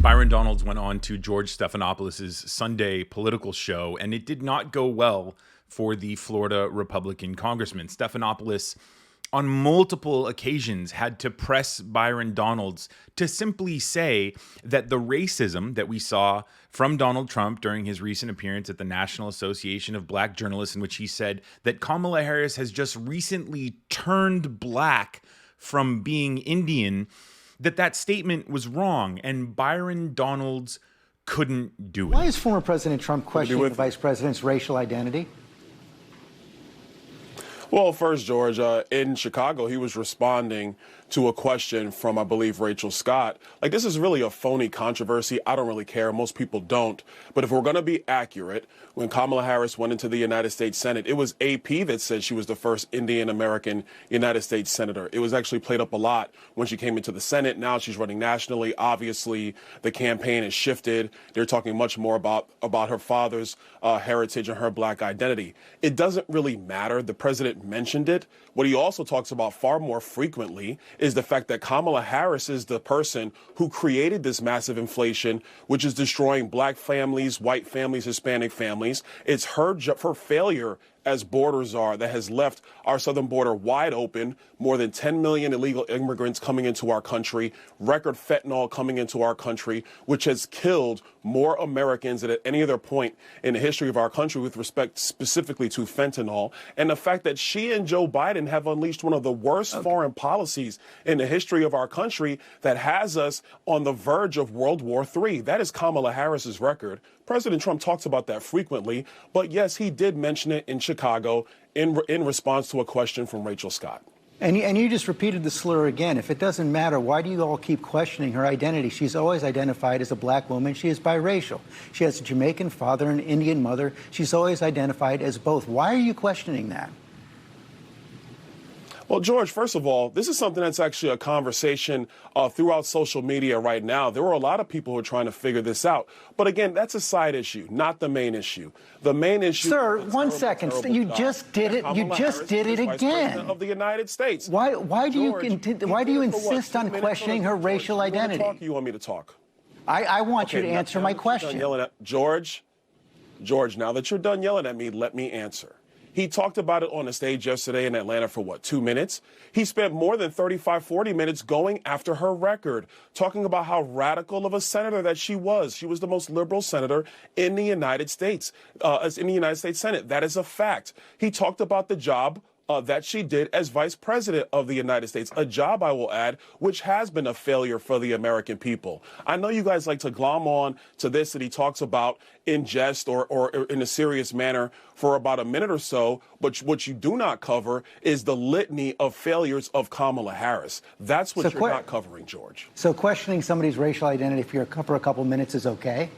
Byron Donalds went on to George Stephanopoulos' Sunday political show, and it did not go well for the Florida Republican congressman. Stephanopoulos, on multiple occasions, had to press Byron Donalds to simply say that the racism that we saw from Donald Trump during his recent appearance at the National Association of Black Journalists, in which he said that Kamala Harris has just recently turned black from being Indian, that statement was wrong, and Byron Donalds couldn't do it. Why is former President Trump questioning the vice president's racial identity? Well, first, George, in Chicago, he was responding to a question from, I believe, Rachel Scott. Like, this is really a phony controversy. I don't really care. Most people don't. But if we're going to be accurate, when Kamala Harris went into the United States Senate, it was AP that said she was the first Indian-American United States senator. It was actually played up a lot when she came into the Senate. Now she's running nationally. Obviously, the campaign has shifted. They're talking much more about her father's heritage and her black identity. It doesn't really matter. The president mentioned it. What he also talks about far more frequently is the fact that Kamala Harris is the person who created this massive inflation, which is destroying black families, white families, Hispanic families. It's her failure as border czar that has left our southern border wide open, more than 10 million illegal immigrants coming into our country, record fentanyl coming into our country, which has killed more Americans than at any other point in the history of our country with respect specifically to fentanyl, and the fact that she and Joe Biden have unleashed one of the worst foreign policies in the history of our country that has us on the verge of World War III. That is Kamala Harris's record. President Trump talks about that frequently, but yes, he did mention it in Chicago in response to a question from Rachel Scott. And you just repeated the slur again. If it doesn't matter, why do you all keep questioning her identity? She's always identified as a black woman. She is biracial. She has a Jamaican father and an Indian mother. She's always identified as both. Why are you questioning that? Well, George, first of all, this is something that's actually a conversation throughout social media right now. There were a lot of people who are trying to figure this out. But again, that's a side issue, not the main issue. The main issue. Sir, one second. You just did it. You just did it again. Of the United States. Why do you insist on questioning her racial identity? You want me to talk? I want you to answer my question. George, now that you're done yelling at me, let me answer. He talked about it on the stage yesterday in Atlanta for 2 minutes? He spent more than 35, 40 minutes going after her record, talking about how radical of a senator that she was. She was the most liberal senator in the United States, in the United States Senate. That is a fact. He talked about the job that she did as vice president of the United States, a job, I will add, which has been a failure for the American people. I know you guys like to glom on to this that he talks about in jest or in a serious manner for about a minute or so, but what you do not cover is the litany of failures of Kamala Harris. That's what you're not covering, George. So questioning somebody's racial identity for a couple minutes is okay?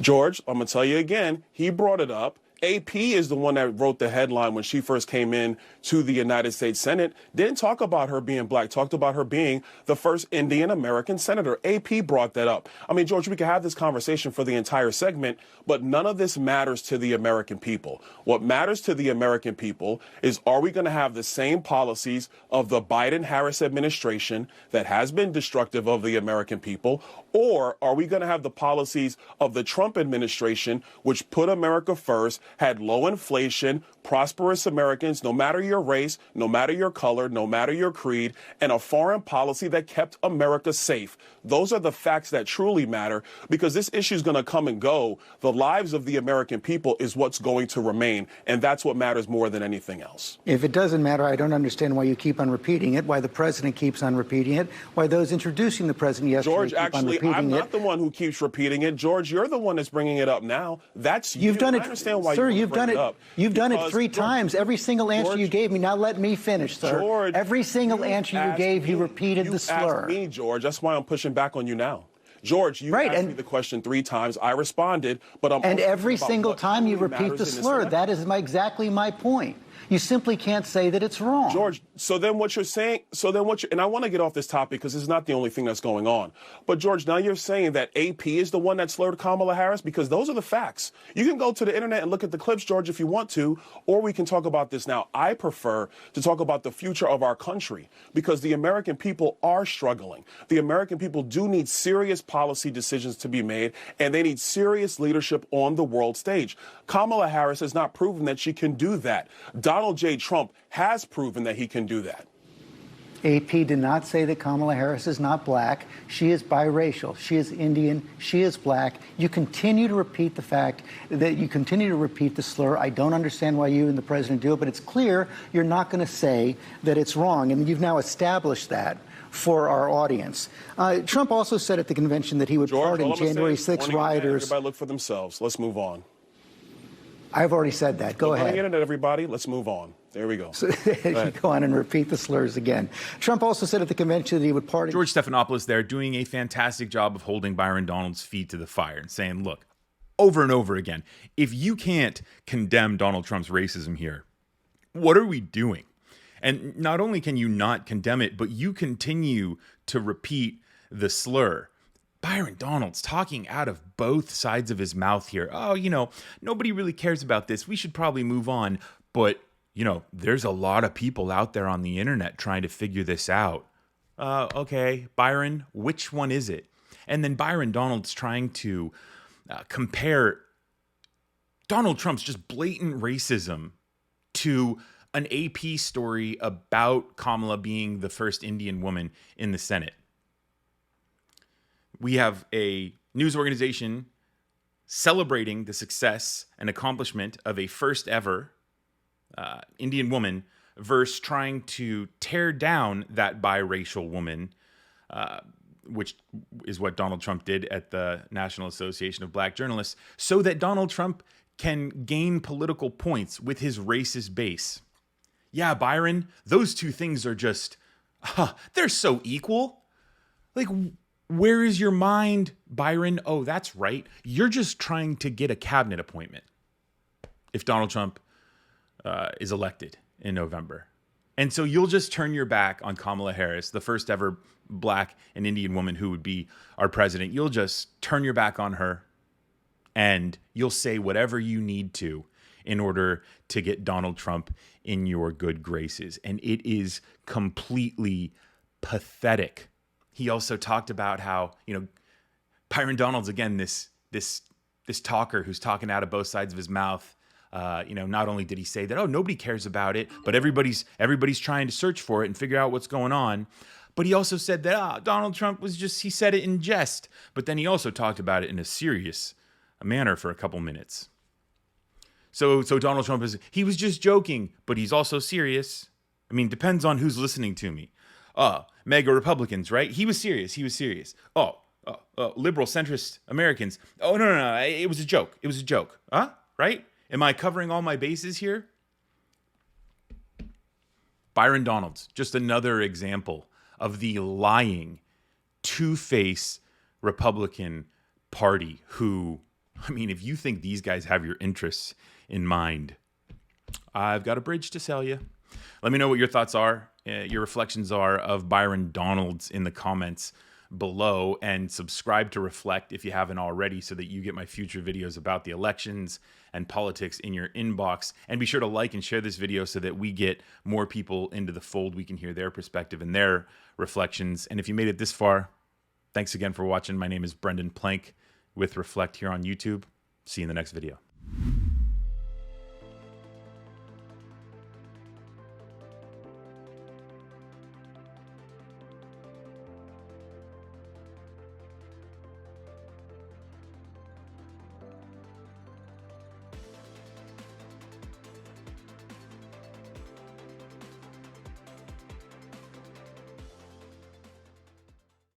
George, I'm going to tell you again, he brought it up. AP is the one that wrote the headline when she first came in to the United States Senate. Didn't talk about her being black, talked about her being the first Indian American senator. AP brought that up. I mean, George, we could have this conversation for the entire segment, but none of this matters to the American people. What matters to the American people is, are we going to have the same policies of the Biden-Harris administration that has been destructive of the American people, or are we going to have the policies of the Trump administration, which put America first, had low inflation, prosperous Americans, no matter your race, no matter your color, no matter your creed, and a foreign policy that kept America safe? Those are the facts that truly matter, because this issue is going to come and go. The lives of the American people is what's going to remain, and that's what matters more than anything else. If it doesn't matter, I don't understand why you keep on repeating it, why the president keeps on repeating it, why those introducing the president yesterday George, keep on actually, repeating I'm it. not the one who keeps repeating it. George, you're the one that's bringing it up now. That's you. You've done it, I understand why sir. You've done it. You've done it 3 times. Every single answer you gave me. Now let me finish, sir. George, every single answer you gave, you repeated the slur. You asked me, George. That's why I'm pushing back on you now. George, you asked me the question 3 times. I responded, but I'm. And every single time you repeat the slur, that is exactly my point. You simply can't say that it's wrong. George, so then what you're saying, and I want to get off this topic because this is not the only thing that's going on. But George, now you're saying that AP is the one that slurred Kamala Harris, because those are the facts. You can go to the internet and look at the clips, George, if you want to, or we can talk about this now. I prefer to talk about the future of our country, because the American people are struggling. The American people do need serious policy decisions to be made, and they need serious leadership on the world stage. Kamala Harris has not proven that she can do that. Donald J. Trump has proven that he can do that. AP did not say that Kamala Harris is not black. She is biracial. She is Indian. She is black. You continue to repeat the fact that you continue to repeat the slur. I don't understand why you and the president do it, but it's clear you're not going to say that it's wrong. And you've now established that for our audience. Trump also said at the convention that he would pardon January 6 rioters. Everybody look for themselves. Let's move on. I've already said that. Go ahead. On the internet, everybody. Let's move on. There we go. So, you go on and repeat the slurs again. Trump also said at the convention that he would pardon. George Stephanopoulos there doing a fantastic job of holding Byron Donalds' feet to the fire and saying, look, over and over again, if you can't condemn Donald Trump's racism here, what are we doing? And not only can you not condemn it, but you continue to repeat the slur. Byron Donalds talking out of both sides of his mouth here. Oh, nobody really cares about this. We should probably move on. But, there's a lot of people out there on the internet trying to figure this out. Okay, Byron, which one is it? And then Byron Donalds trying to compare Donald Trump's just blatant racism to an AP story about Kamala being the first Indian woman in the Senate. We have a news organization celebrating the success and accomplishment of a first ever Indian woman versus trying to tear down that biracial woman, which is what Donald Trump did at the National Association of Black Journalists, so that Donald Trump can gain political points with his racist base. Yeah, Byron, those two things are just, they're so equal. Like, where is your mind, Byron? Oh, that's right. You're just trying to get a cabinet appointment if Donald Trump is elected in November. And so you'll just turn your back on Kamala Harris, the first ever black and Indian woman who would be our president. You'll just turn your back on her and you'll say whatever you need to in order to get Donald Trump in your good graces. And it is completely pathetic. He also talked about how, Byron Donalds, again, this talker who's talking out of both sides of his mouth. Not only did he say that, nobody cares about it, but everybody's trying to search for it and figure out what's going on. But he also said that Donald Trump he said it in jest. But then he also talked about it in a serious manner for a couple minutes. So Donald Trump he was just joking, but he's also serious. I mean, depends on who's listening to me. MAGA Republicans, right? He was serious. Liberal centrist Americans. Oh, no. It was a joke. Huh? Right? Am I covering all my bases here? Byron Donalds, just another example of the lying, two-faced Republican Party who, if you think these guys have your interests in mind, I've got a bridge to sell you. Let me know what your thoughts are, your reflections are of Byron Donalds in the comments below, and subscribe to Reflect if you haven't already so that you get my future videos about the elections and politics in your inbox. And be sure to like and share this video so that we get more people into the fold. We can hear their perspective and their reflections. And if you made it this far, thanks again for watching. My name is Brendan Plank with Reflect here on YouTube. See you in the next video.